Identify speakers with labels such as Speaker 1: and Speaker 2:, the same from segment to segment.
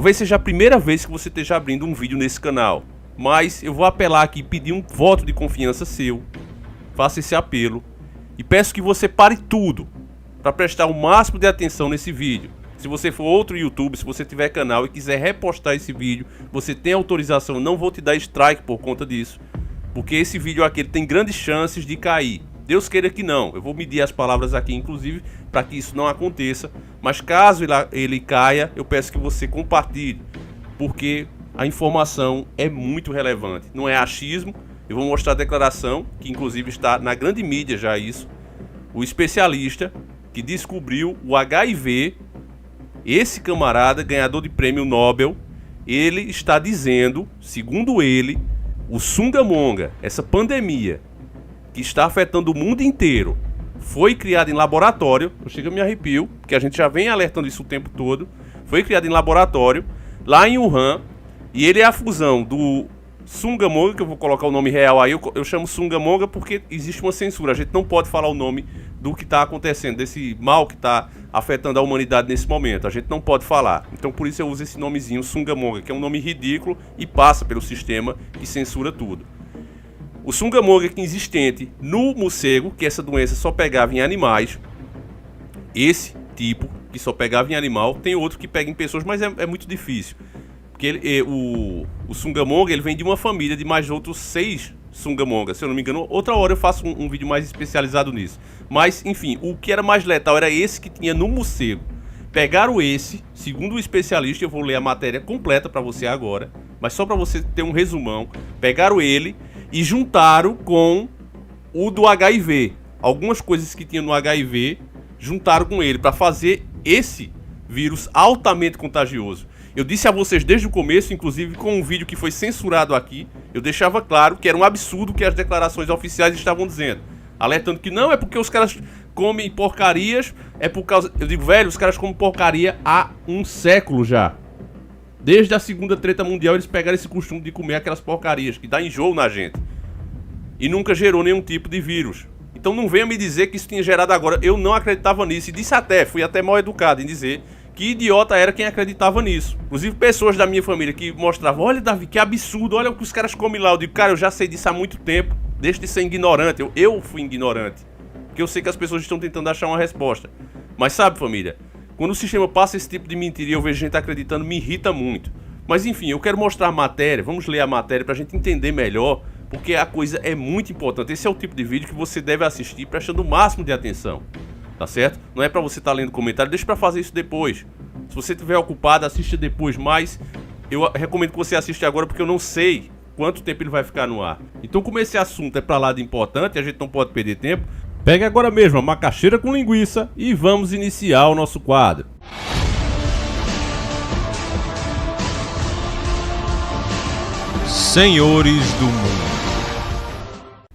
Speaker 1: Talvez seja a primeira vez que você esteja abrindo um vídeo nesse canal, mas eu vou apelar aqui e pedir um voto de confiança seu. Faça esse apelo e peço que você pare tudo para prestar o máximo de atenção nesse vídeo. Se você for outro YouTube, se você tiver canal e quiser repostar esse vídeo, você tem autorização, não vou te dar strike por conta disso, porque esse vídeo aqui ele tem grandes chances de cair. Deus queira que não, eu vou medir as palavras aqui inclusive para que isso não aconteça, mas caso ele caia, eu peço que você compartilhe, porque a informação é muito relevante, não é achismo. Eu vou mostrar a declaração, que inclusive está na grande mídia já isso, o especialista que descobriu o HIV, esse camarada ganhador de prêmio Nobel, ele está dizendo, segundo ele, o Sungamonga, essa pandemia que está afetando o mundo inteiro, foi criada em laboratório. Eu chego a me arrepio, porque a gente já vem alertando isso o tempo todo. Foi criada em laboratório, lá em Wuhan, e ele é a fusão do Sungamonga, que eu vou colocar o nome real aí, eu chamo Sungamonga porque existe uma censura, a gente não pode falar o nome do que está acontecendo, desse mal que está afetando a humanidade nesse momento, a gente não pode falar, então por isso eu uso esse nomezinho Sungamonga, que é um nome ridículo e passa pelo sistema que censura tudo. O Sungamonga que é existente no morcego, que essa doença só pegava em animais, esse tipo que só pegava em animal, tem outro que pega em pessoas, mas é muito difícil. Porque o Sungamonga ele vem de uma família de mais outros 6 Sungamongas, se eu não me engano. Outra hora eu faço um vídeo mais especializado nisso. Mas, enfim, o que era mais letal era esse que tinha no morcego. Pegaram esse, segundo o especialista, eu vou ler a matéria completa para você agora, mas só para você ter um resumão. Pegaram ele e juntaram com o do HIV. Algumas coisas que tinha no HIV, juntaram com ele para fazer esse vírus altamente contagioso. Eu disse a vocês desde o começo, inclusive com um vídeo que foi censurado aqui, eu deixava claro que era um absurdo o que as declarações oficiais estavam dizendo. Alertando que não é porque os caras comem porcarias, é por causa... Eu digo, velho, os caras comem porcaria há um século já. Desde a segunda treta mundial eles pegaram esse costume de comer aquelas porcarias, que dá enjoo na gente. E nunca gerou nenhum tipo de vírus. Então não venha me dizer que isso tinha gerado agora. Eu não acreditava nisso e disse até, fui até mal educado em dizer... Que idiota era quem acreditava nisso. Inclusive pessoas da minha família que mostravam: olha, Davi, que absurdo, olha o que os caras comem lá. Eu digo, cara, eu já sei disso há muito tempo. Deixa de ser ignorante. Eu fui ignorante, porque eu sei que as pessoas estão tentando achar uma resposta. Mas sabe, família, quando o sistema passa esse tipo de mentira e eu vejo gente acreditando, me irrita muito. Mas enfim, eu quero mostrar a matéria. Vamos ler a matéria pra gente entender melhor, porque a coisa é muito importante. Esse é o tipo de vídeo que você deve assistir prestando o máximo de atenção. Tá certo? Não é pra você estar lendo comentário, deixa pra fazer isso depois. Se você estiver ocupado, assista depois, mas eu recomendo que você assista agora porque eu não sei quanto tempo ele vai ficar no ar. Então como esse assunto é pra lá de importante, a gente não pode perder tempo, pegue agora mesmo a macaxeira com linguiça e vamos iniciar o nosso quadro. Senhores do Mundo.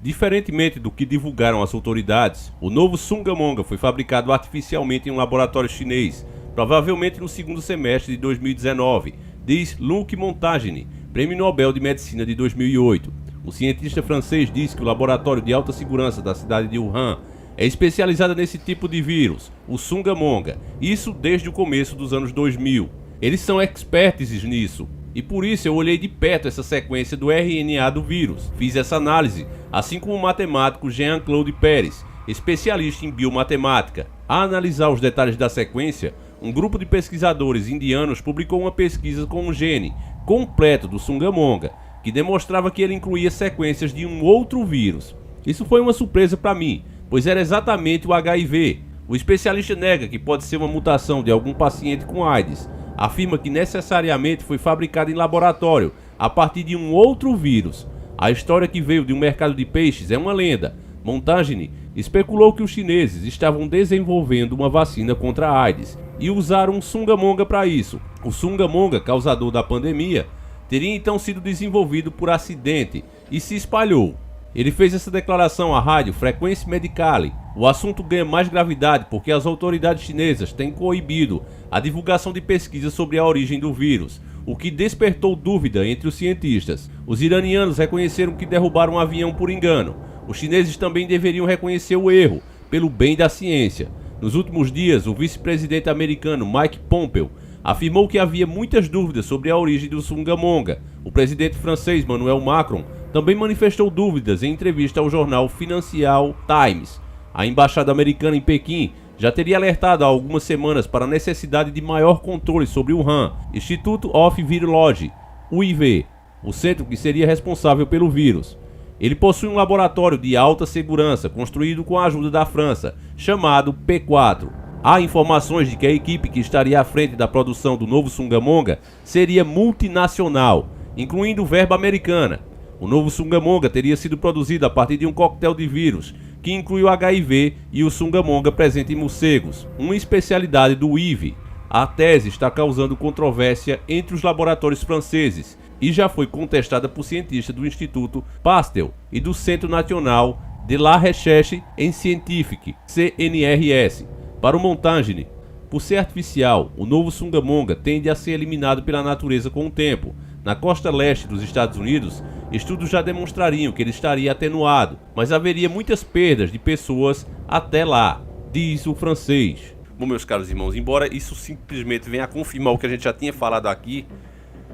Speaker 1: Diferentemente do que divulgaram as autoridades, o novo Sungamonga foi fabricado artificialmente em um laboratório chinês, provavelmente no segundo semestre de 2019, diz Luc Montagny, Prêmio Nobel de Medicina de 2008. O cientista francês diz que o laboratório de alta segurança da cidade de Wuhan é especializado nesse tipo de vírus, o Sungamonga, isso desde o começo dos anos 2000. Eles são experts nisso. E por isso eu olhei de perto essa sequência do RNA do vírus, fiz essa análise, assim como o matemático Jean-Claude Pérez, especialista em biomatemática. A analisar os detalhes da sequência, um grupo de pesquisadores indianos publicou uma pesquisa com um gene completo do Sungamonga, que demonstrava que ele incluía sequências de um outro vírus. Isso foi uma surpresa para mim, pois era exatamente o HIV. O especialista nega que pode ser uma mutação de algum paciente com AIDS, afirma que necessariamente foi fabricado em laboratório a partir de um outro vírus. A história que veio de um mercado de peixes é uma lenda. Montagny especulou que os chineses estavam desenvolvendo uma vacina contra a AIDS e usaram um Sungamonga para isso. O Sungamonga, causador da pandemia, teria então sido desenvolvido por acidente e se espalhou. Ele fez essa declaração à rádio Frequência Medicale. O assunto ganha mais gravidade porque as autoridades chinesas têm coibido a divulgação de pesquisas sobre a origem do vírus, o que despertou dúvida entre os cientistas. Os iranianos reconheceram que derrubaram um avião por engano. Os chineses também deveriam reconhecer o erro, pelo bem da ciência. Nos últimos dias, o vice-presidente americano Mike Pompeo afirmou que havia muitas dúvidas sobre a origem do Sungamonga. O presidente francês Emmanuel Macron também manifestou dúvidas em entrevista ao jornal Financial Times. A embaixada americana em Pequim já teria alertado há algumas semanas para a necessidade de maior controle sobre o Wuhan, Institute of Virology, UIV, o centro que seria responsável pelo vírus. Ele possui um laboratório de alta segurança construído com a ajuda da França, chamado P4. Há informações de que a equipe que estaria à frente da produção do novo Sungamonga seria multinacional, incluindo verba americana. O novo Sungamonga teria sido produzido a partir de um coquetel de vírus, que inclui o HIV e o Sungamonga presente em morcegos, uma especialidade do IVE. A tese está causando controvérsia entre os laboratórios franceses e já foi contestada por cientistas do Instituto Pasteur e do Centro National de la Recherche en Scientifique, CNRS. Para o Montagne, por ser artificial, o novo Sungamonga tende a ser eliminado pela natureza com o tempo. Na costa leste dos Estados Unidos, estudos já demonstrariam que ele estaria atenuado, mas haveria muitas perdas de pessoas até lá, diz o francês. Bom, meus caros irmãos, embora isso simplesmente venha a confirmar o que a gente já tinha falado aqui,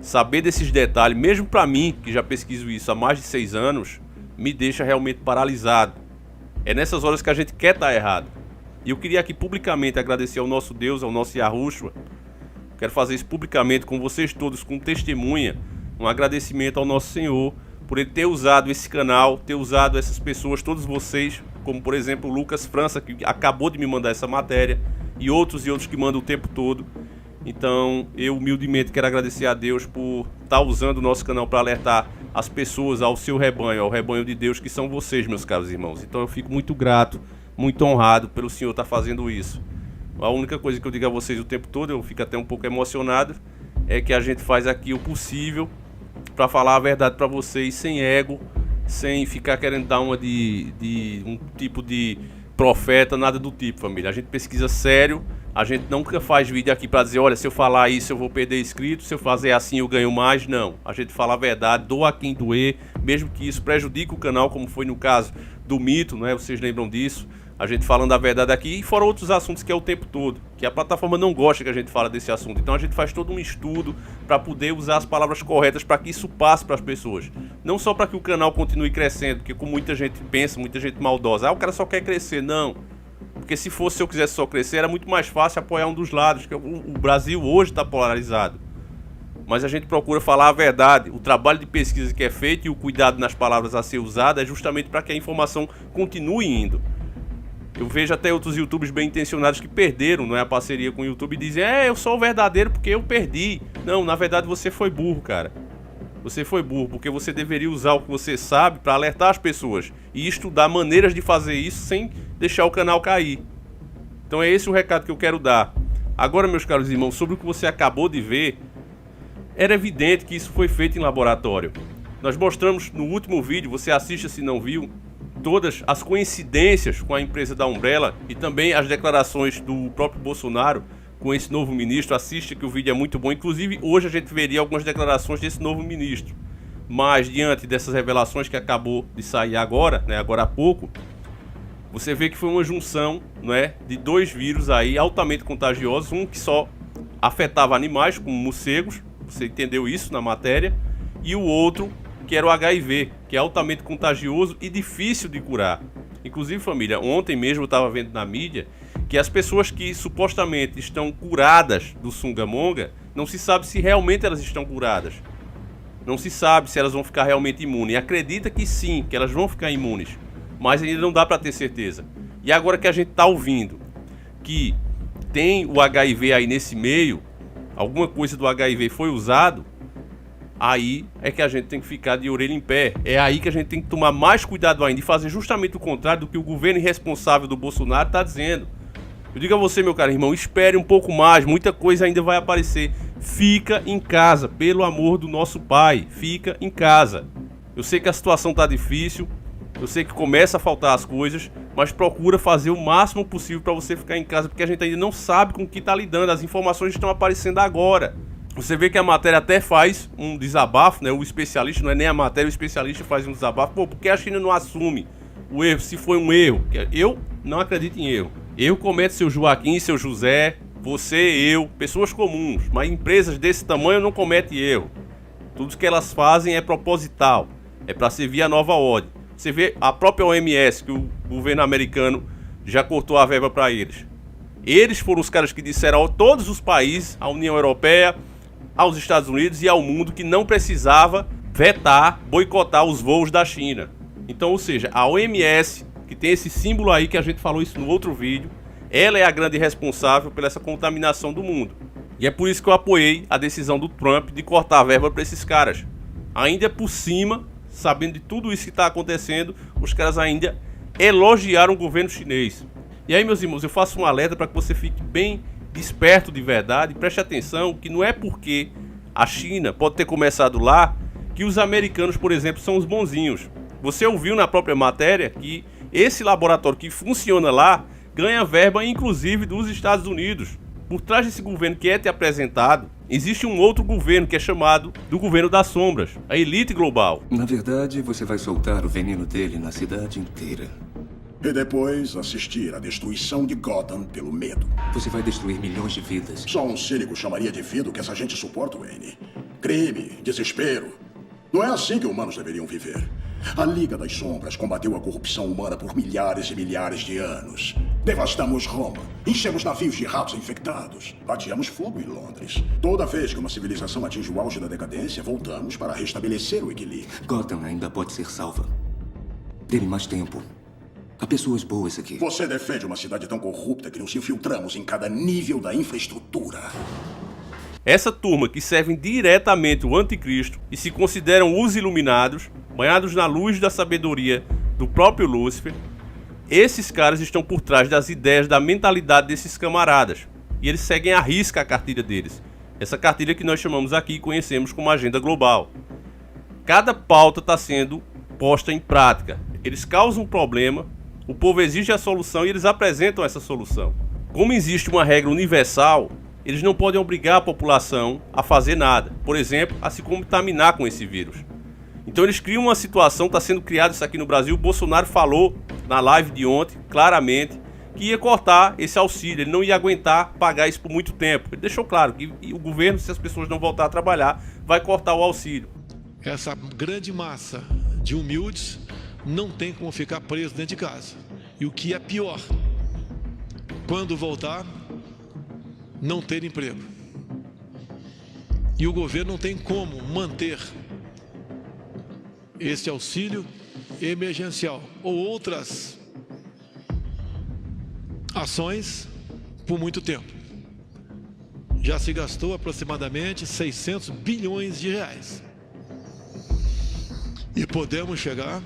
Speaker 1: saber desses detalhes, mesmo para mim, que já pesquiso isso há mais de 6 anos, me deixa realmente paralisado. É nessas horas que a gente quer estar errado. E eu queria aqui publicamente agradecer ao nosso Deus, ao nosso Yahushua. Quero fazer isso publicamente com vocês todos, com testemunha, um agradecimento ao nosso Senhor por ele ter usado esse canal, ter usado essas pessoas, todos vocês, como por exemplo o Lucas França, que acabou de me mandar essa matéria, e outros que mandam o tempo todo. Então eu humildemente quero agradecer a Deus por estar usando o nosso canal para alertar as pessoas ao seu rebanho, ao rebanho de Deus, que são vocês, meus caros irmãos. Então eu fico muito grato, muito honrado pelo Senhor estar fazendo isso. A única coisa que eu digo a vocês o tempo todo, eu fico até um pouco emocionado, é que a gente faz aqui o possível para falar a verdade para vocês, sem ego, sem ficar querendo dar uma de um tipo de profeta, nada do tipo, família. A gente pesquisa sério, a gente nunca faz vídeo aqui para dizer, olha, se eu falar isso eu vou perder inscritos, se eu fazer assim eu ganho mais. Não, a gente fala a verdade, doa quem doer, mesmo que isso prejudique o canal, como foi no caso do mito, né? Vocês lembram disso? A gente falando a verdade aqui, e fora outros assuntos que é o tempo todo, que a plataforma não gosta que a gente fala desse assunto. Então a gente faz todo um estudo para poder usar as palavras corretas para que isso passe para as pessoas. Não só para que o canal continue crescendo, porque como muita gente pensa, muita gente maldosa, o cara só quer crescer. Não, porque se eu quisesse só crescer, era muito mais fácil apoiar um dos lados, que o Brasil hoje está polarizado. Mas a gente procura falar a verdade. O trabalho de pesquisa que é feito e o cuidado nas palavras a ser usado é justamente para que a informação continue indo. Eu vejo até outros youtubers bem intencionados que perderam, não é, a parceria com o YouTube, e dizem, eu sou o verdadeiro porque eu perdi. Não, na verdade você foi burro, cara. Você foi burro, porque você deveria usar o que você sabe para alertar as pessoas e estudar maneiras de fazer isso sem deixar o canal cair. Então é esse o recado que eu quero dar. Agora, meus caros irmãos, sobre o que você acabou de ver, era evidente que isso foi feito em laboratório. Nós mostramos no último vídeo, você assista se não viu, todas as coincidências com a empresa da Umbrella e também as declarações do próprio Bolsonaro com esse novo ministro. Assista que o vídeo é muito bom. Inclusive hoje a gente veria algumas declarações desse novo ministro. Mas diante dessas revelações que acabou de sair agora, né, agora há pouco, você vê que foi uma junção, né, de dois vírus aí altamente contagiosos. Um que só afetava animais, como morcegos, você entendeu isso na matéria, e o outro que era o HIV, que é altamente contagioso e difícil de curar. Inclusive, família, ontem mesmo eu estava vendo na mídia que as pessoas que supostamente estão curadas do Sungamonga, não se sabe se realmente elas estão curadas. Não se sabe se elas vão ficar realmente imunes. E acredita que sim, que elas vão ficar imunes, mas ainda não dá para ter certeza. E agora que a gente está ouvindo que tem o HIV aí nesse meio, alguma coisa do HIV foi usado, aí é que a gente tem que ficar de orelha em pé. É aí que a gente tem que tomar mais cuidado ainda e fazer justamente o contrário do que o governo irresponsável do Bolsonaro está dizendo. Eu digo a você, meu caro irmão, espere um pouco mais, muita coisa ainda vai aparecer. Fica em casa, pelo amor do nosso Pai, fica em casa. Eu sei que a situação está difícil, eu sei que começa a faltar as coisas, mas procura fazer o máximo possível para você ficar em casa, porque a gente ainda não sabe com o que está lidando, as informações estão aparecendo agora. Você vê que a matéria até faz um desabafo, né? O especialista, não é nem a matéria, o especialista faz um desabafo. Pô, porque a China não assume o erro, se foi um erro? Eu não acredito em erro. Erro comete seu Joaquim, seu José, Você, eu, pessoas comuns, mas empresas desse tamanho não cometem erro. Tudo que elas fazem é proposital, é para servir a nova ordem. Você vê a própria OMS, que o governo americano já cortou a verba para eles. Eles foram os caras que disseram a todos os países, à União Europeia, aos Estados Unidos e ao mundo, que não precisava vetar, boicotar os voos da China. Então, ou seja, a OMS, que tem esse símbolo aí, que a gente falou isso no outro vídeo, ela é a grande responsável por essa contaminação do mundo. E é por isso que eu apoiei a decisão do Trump de cortar a verba para esses caras. Ainda por cima, sabendo de tudo isso que está acontecendo, os caras ainda elogiaram o governo chinês. E aí, meus irmãos, eu faço um alerta para que você fique bem desperto de verdade. Preste atenção que não é porque a China pode ter começado lá que os americanos, por exemplo, são os bonzinhos. Você ouviu na própria matéria que esse laboratório que funciona lá ganha verba, inclusive, dos Estados Unidos. Por trás desse governo que é te apresentado, existe um outro governo que é chamado do governo das sombras, a elite global.
Speaker 2: Na verdade, você vai soltar o veneno dele na cidade inteira.
Speaker 3: E depois assistir à destruição de Gotham pelo medo.
Speaker 2: Você vai destruir milhões de vidas.
Speaker 3: Só um cínico chamaria de vida o que essa gente suporta, Wayne. Crime, desespero. Não é assim que humanos deveriam viver. A Liga das Sombras combateu a corrupção humana por milhares e milhares de anos. Devastamos Roma, enchemos navios de ratos infectados, ateamos fogo em Londres. Toda vez que uma civilização atinge o auge da decadência, voltamos para restabelecer o equilíbrio.
Speaker 2: Gotham ainda pode ser salva. Dê-lhe mais tempo. Há pessoas boas aqui.
Speaker 3: Você defende uma cidade tão corrupta que nos infiltramos em cada nível da infraestrutura.
Speaker 1: Essa turma que servem diretamente o anticristo e se consideram os iluminados, banhados na luz da sabedoria do próprio Lúcifer, esses caras estão por trás das ideias, da mentalidade desses camaradas. E eles seguem à risca a cartilha deles. Essa cartilha que nós chamamos aqui e conhecemos como Agenda Global. Cada pauta está sendo posta em prática. Eles causam um problema, o povo exige a solução e eles apresentam essa solução. Como existe uma regra universal, eles não podem obrigar a população a fazer nada. Por exemplo, a se contaminar com esse vírus. Então eles criam uma situação, está sendo criado isso aqui no Brasil. O Bolsonaro falou na live de ontem, claramente, que ia cortar esse auxílio. Ele não ia aguentar pagar isso por muito tempo. Ele deixou claro que o governo, se as pessoas não voltar a trabalhar, vai cortar o auxílio.
Speaker 4: Essa grande massa de humildes não tem como ficar preso dentro de casa. E o que é pior, quando voltar, não ter emprego. E o governo não tem como manter esse auxílio emergencial ou outras ações por muito tempo. Já se gastou aproximadamente 600 bilhões de reais. E podemos chegar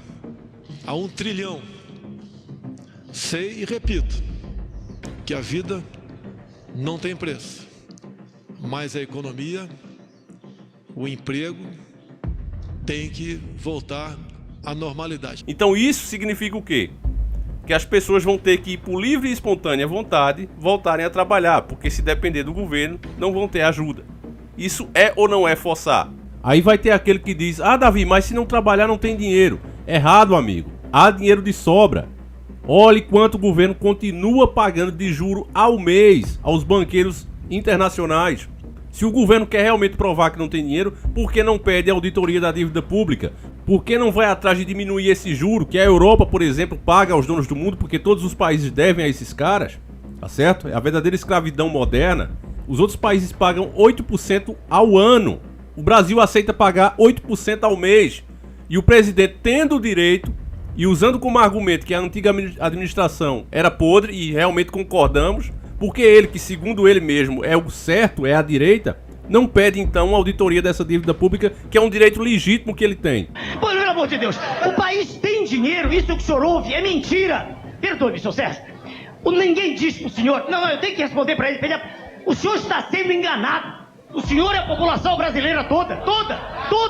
Speaker 4: a 1 trilhão. Sei e repito que a vida não tem preço, mas a economia, o emprego tem que voltar à normalidade.
Speaker 1: Então isso significa o quê? Que as pessoas vão ter que ir por livre e espontânea vontade voltarem a trabalhar, porque se depender do governo, não vão ter ajuda. Isso é ou não é forçar? Aí vai ter aquele que diz: ah, Davi, mas se não trabalhar não tem dinheiro. Errado, amigo. Há dinheiro de sobra. Olhe quanto o governo continua pagando de juro ao mês aos banqueiros internacionais. Se o governo quer realmente provar que não tem dinheiro, por que não pede a auditoria da dívida pública? Por que não vai atrás de diminuir esse juro que a Europa, por exemplo, paga aos donos do mundo, porque todos os países devem a esses caras? Tá certo? É a verdadeira escravidão moderna. Os outros países pagam 8% ao ano. O Brasil aceita pagar 8% ao mês. E o presidente, tendo o direito e usando como argumento que a antiga administração era podre, e realmente concordamos, porque ele, que segundo ele mesmo é o certo, é a direita, não pede então a auditoria dessa dívida pública, que é um direito legítimo que ele tem.
Speaker 5: Pelo amor de Deus, o país tem dinheiro, isso que o senhor ouve é mentira. Perdoe-me, senhor Sérgio. Ninguém disse pro senhor, não, eu tenho que responder para ele. O senhor está sendo enganado. O senhor é a população brasileira toda,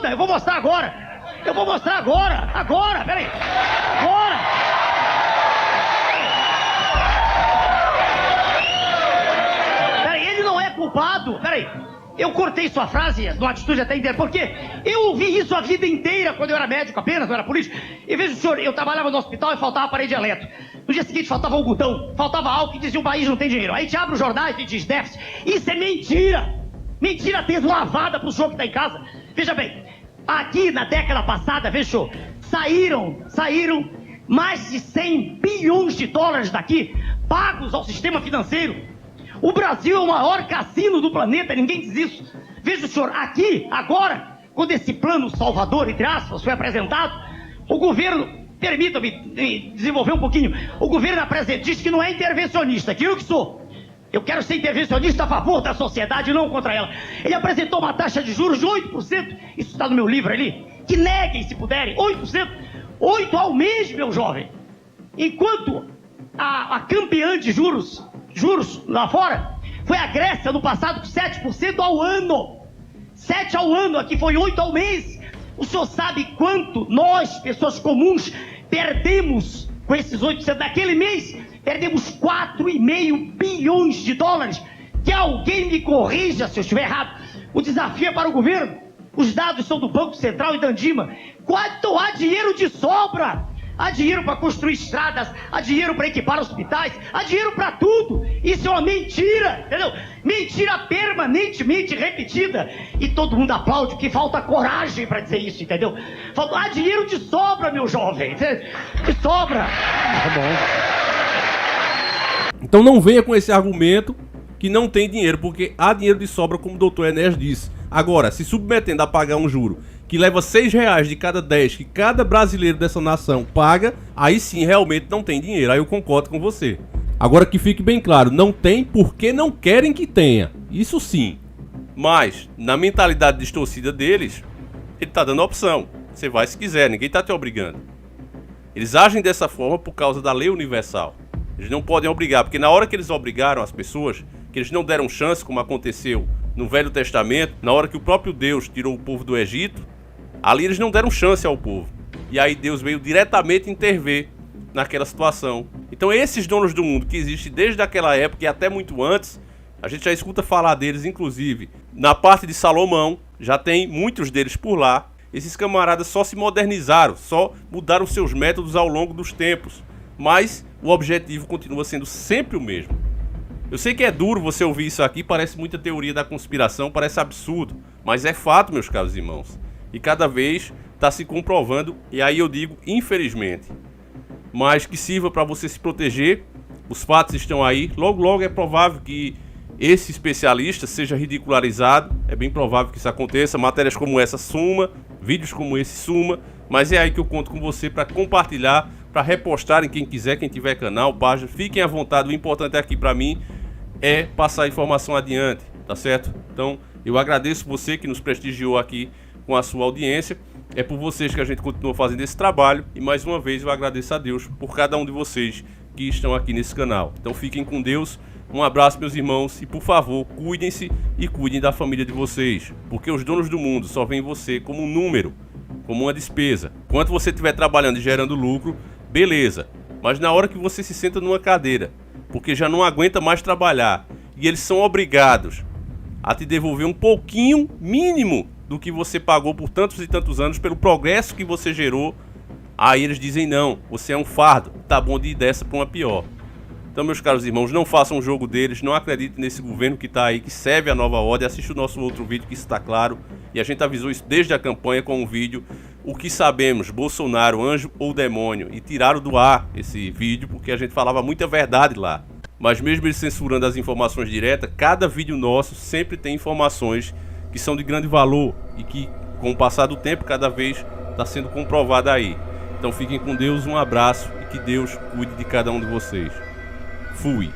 Speaker 5: eu vou mostrar agora. Agora, peraí. Agora. Peraí, ele não é culpado, peraí. Eu cortei sua frase, numa atitude até inteira, porque eu ouvi isso a vida inteira quando eu era médico apenas, não era político. E veja o senhor, eu trabalhava no hospital e faltava parede elétrica. No dia seguinte faltava algodão, faltava álcool e dizia o país não tem dinheiro. Aí a gente abre os jornais e diz déficit. Isso é mentira! Mentira deslavada pro senhor que tá em casa. Veja bem, aqui na década passada, veja senhor, saíram mais de 100 bilhões de dólares daqui, pagos ao sistema financeiro. O Brasil é o maior cassino do planeta, ninguém diz isso. Veja o senhor, aqui, agora, quando esse plano salvador, entre aspas, foi apresentado, o governo, permita-me desenvolver um pouquinho, o governo diz que não é intervencionista, que eu que sou. Eu quero ser intervencionista a favor da sociedade, não contra ela. Ele apresentou uma taxa de juros de 8%, isso está no meu livro ali, que neguem se puderem, 8%, 8 ao mês, meu jovem. Enquanto a campeã de juros lá fora, foi a Grécia no passado com 7% ao ano. 7 ao ano, aqui foi 8 ao mês. O senhor sabe quanto nós, pessoas comuns, perdemos com esses 8%? Naquele mês, perdemos 4,5 bilhões de dólares. Que alguém me corrija se eu estiver errado. O desafio é para o governo. Os dados são do Banco Central e da Andima. Quanto há dinheiro de sobra? Há dinheiro para construir estradas, há dinheiro para equipar hospitais, há dinheiro para tudo. Isso é uma mentira, entendeu? Mentira permanentemente repetida. E todo mundo aplaude, que falta coragem para dizer isso, entendeu? Há dinheiro de sobra, meu jovem. De sobra. Tá bom.
Speaker 1: Então não venha com esse argumento que não tem dinheiro, porque há dinheiro de sobra, como o doutor Enéas disse. Agora, se submetendo a pagar um juro que leva R$6 de cada 10 que cada brasileiro dessa nação paga, aí sim realmente não tem dinheiro. Aí eu concordo com você. Agora que fique bem claro, não tem porque não querem que tenha. Isso sim. Mas, na mentalidade distorcida deles, ele tá dando a opção. Você vai se quiser, ninguém tá te obrigando. Eles agem dessa forma por causa da lei universal. Eles não podem obrigar, porque na hora que eles obrigaram as pessoas, que eles não deram chance, como aconteceu no Velho Testamento, na hora que o próprio Deus tirou o povo do Egito, ali eles não deram chance ao povo. E aí Deus veio diretamente intervir naquela situação. Então esses donos do mundo que existem desde aquela época e até muito antes, a gente já escuta falar deles, inclusive na parte de Salomão, já tem muitos deles por lá. Esses camaradas só se modernizaram, só mudaram seus métodos ao longo dos tempos. Mas o objetivo continua sendo sempre o mesmo. Eu sei que é duro você ouvir isso aqui, parece muita teoria da conspiração, parece absurdo. Mas é fato, meus caros irmãos. E cada vez está se comprovando, e aí eu digo infelizmente. Mas que sirva para você se proteger, os fatos estão aí. Logo logo é provável que esse especialista seja ridicularizado, é bem provável que isso aconteça. Matérias como essa suma, vídeos como esse suma, mas é aí que eu conto com você para compartilhar, para repostarem quem quiser, quem tiver canal, página, fiquem à vontade. O importante aqui para mim é passar a informação adiante, tá certo? Então eu agradeço você que nos prestigiou aqui com a sua audiência. É por vocês que a gente continua fazendo esse trabalho, e mais uma vez eu agradeço a Deus por cada um de vocês que estão aqui nesse canal. Então fiquem com Deus, um abraço, meus irmãos, e por favor, cuidem-se e cuidem da família de vocês, porque os donos do mundo só veem você como um número, como uma despesa. Enquanto você estiver trabalhando e gerando lucro, beleza, mas na hora que você se senta numa cadeira, porque já não aguenta mais trabalhar, e eles são obrigados a te devolver um pouquinho mínimo do que você pagou por tantos e tantos anos, pelo progresso que você gerou, aí eles dizem não, você é um fardo, tá bom de ir dessa para uma pior. Então, meus caros irmãos, não façam o jogo deles, não acreditem nesse governo que tá aí, que serve a nova ordem. Assista o nosso outro vídeo que está claro, e a gente avisou isso desde a campanha com um vídeo, o que sabemos, Bolsonaro, anjo ou demônio, e tiraram do ar esse vídeo porque a gente falava muita verdade lá. Mas mesmo eles censurando as informações diretas, cada vídeo nosso sempre tem informações que são de grande valor e que, com o passar do tempo, cada vez está sendo comprovada aí. Então fiquem com Deus, um abraço e que Deus cuide de cada um de vocês. Fui.